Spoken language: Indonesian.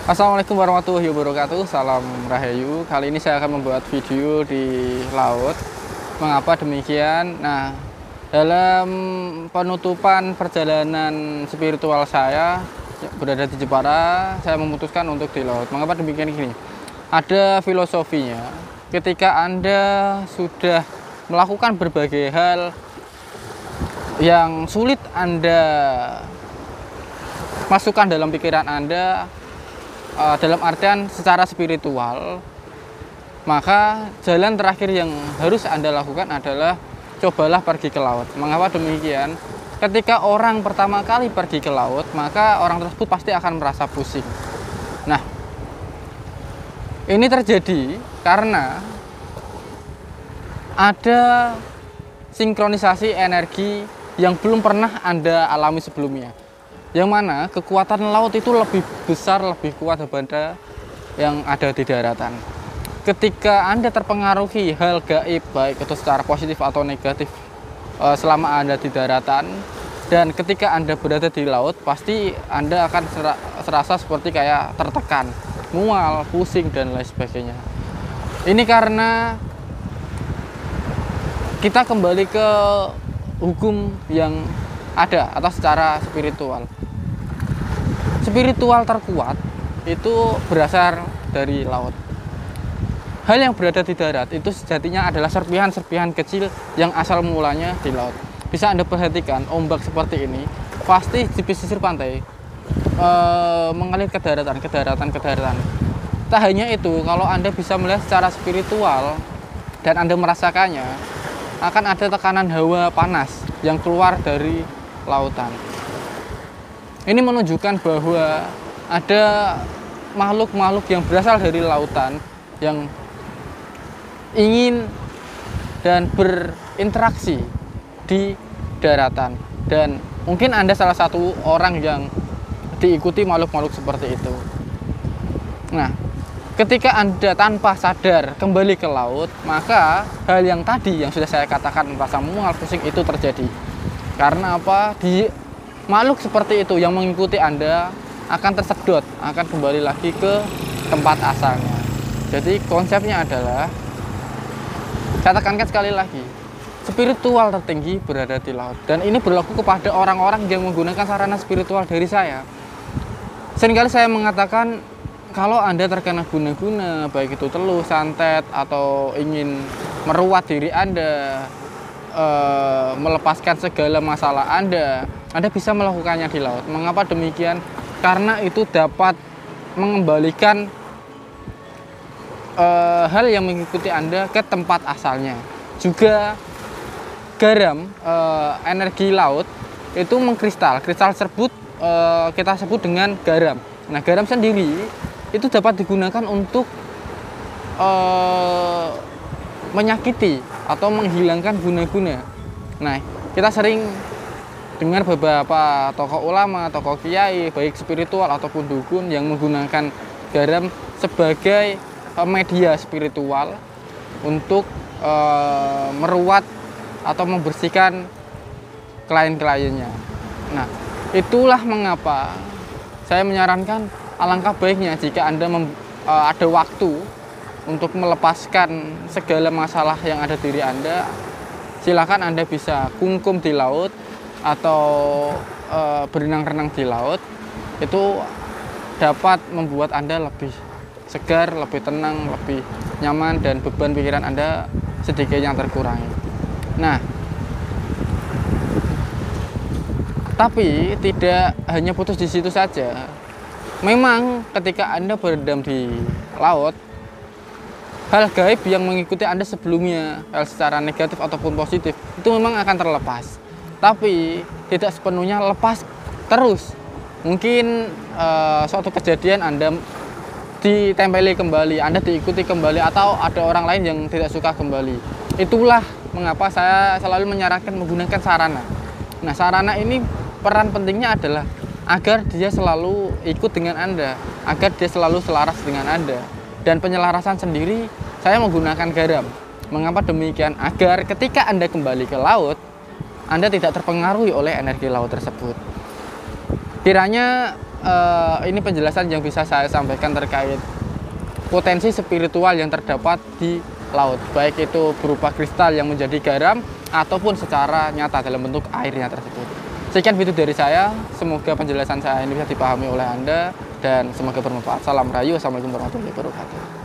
Assalamualaikum warahmatullahi wabarakatuh. Salam Rahayu. Kali ini saya akan membuat video di laut. Mengapa demikian? Nah, dalam penutupan perjalanan spiritual saya berada di Jepara, saya memutuskan untuk di laut. Mengapa demikian? Gini, ada filosofinya. Ketika Anda sudah melakukan berbagai hal yang sulit Anda masukkan dalam pikiran Anda, dalam artian secara spiritual, maka jalan terakhir yang harus Anda lakukan adalah cobalah pergi ke laut. Mengapa demikian? Ketika orang pertama kali pergi ke laut, maka orang tersebut pasti akan merasa pusing. Nah, ini terjadi karena ada sinkronisasi energi yang belum pernah Anda alami sebelumnya, yang mana kekuatan laut itu lebih besar, lebih kuat daripada yang ada di daratan. Ketika Anda terpengaruhi hal gaib, baik itu secara positif atau negatif, selama Anda di daratan, dan ketika Anda berada di laut, pasti Anda akan serasa seperti kayak tertekan, mual, pusing, dan lain sebagainya. Ini karena kita kembali ke hukum yang ada atau secara spiritual. Spiritual terkuat itu berasal dari laut. Hal yang berada di darat itu sejatinya adalah serpihan-serpihan kecil yang asal mulanya di laut. Bisa Anda perhatikan ombak seperti ini pasti di pesisir pantai mengalir ke daratan. Tak hanya itu, kalau Anda bisa melihat secara spiritual dan Anda merasakannya, akan ada tekanan hawa panas yang keluar dari lautan. Ini menunjukkan bahwa ada makhluk-makhluk yang berasal dari lautan yang ingin dan berinteraksi di daratan. Dan mungkin Anda salah satu orang yang diikuti makhluk-makhluk seperti itu. Nah, ketika Anda tanpa sadar kembali ke laut, maka hal yang tadi yang sudah saya katakan merasa mual, pusing itu terjadi. Karena apa? Makhluk seperti itu yang mengikuti Anda akan tersedot, akan kembali lagi ke tempat asalnya. Jadi konsepnya adalah, saya tekankan sekali lagi, spiritual tertinggi berada di laut. Dan ini berlaku kepada orang-orang yang menggunakan sarana spiritual dari saya. Seringkali saya mengatakan, kalau Anda terkena guna-guna, baik itu teluh, santet, atau ingin meruat diri Anda, melepaskan segala masalah Anda bisa melakukannya di laut. Mengapa demikian? Karena itu dapat mengembalikan hal yang mengikuti Anda ke tempat asalnya. Juga garam, energi laut itu mengkristal. Kristal tersebut kita sebut dengan garam. Nah, garam sendiri itu dapat digunakan untuk menyakiti atau menghilangkan guna-guna. Nah, kita sering dengar beberapa tokoh ulama, tokoh kiai, baik spiritual ataupun dukun yang menggunakan garam sebagai media spiritual untuk meruat atau membersihkan klien-kliennya. Nah, itulah mengapa saya menyarankan alangkah baiknya jika Anda ada waktu untuk melepaskan segala masalah yang ada di diri Anda, silakan Anda bisa kungkum di laut atau berenang-renang di laut. Itu dapat membuat Anda lebih segar, lebih tenang, lebih nyaman, dan beban pikiran Anda sedikit yang terkurangi. Nah, tapi tidak hanya putus di situ saja. Memang ketika Anda berendam di laut, hal gaib yang mengikuti Anda sebelumnya, hal secara negatif ataupun positif, itu memang akan terlepas. Tapi tidak sepenuhnya lepas terus. Mungkin suatu kejadian Anda ditempeli kembali, Anda diikuti kembali, atau ada orang lain yang tidak suka kembali. Itulah mengapa saya selalu menyarankan menggunakan sarana. Nah, sarana ini peran pentingnya adalah agar dia selalu ikut dengan Anda, agar dia selalu selaras dengan Anda. Dan penyelarasan sendiri saya menggunakan garam. Mengapa demikian? Agar ketika Anda kembali ke laut, Anda tidak terpengaruhi oleh energi laut tersebut. Kiranya ini penjelasan yang bisa saya sampaikan terkait potensi spiritual yang terdapat di laut, baik itu berupa kristal yang menjadi garam ataupun secara nyata dalam bentuk airnya tersebut. Sekian video dari saya, semoga penjelasan saya ini bisa dipahami oleh Anda dan semoga bermanfaat. Salam Rahayu, assalamualaikum warahmatullahi wabarakatuh.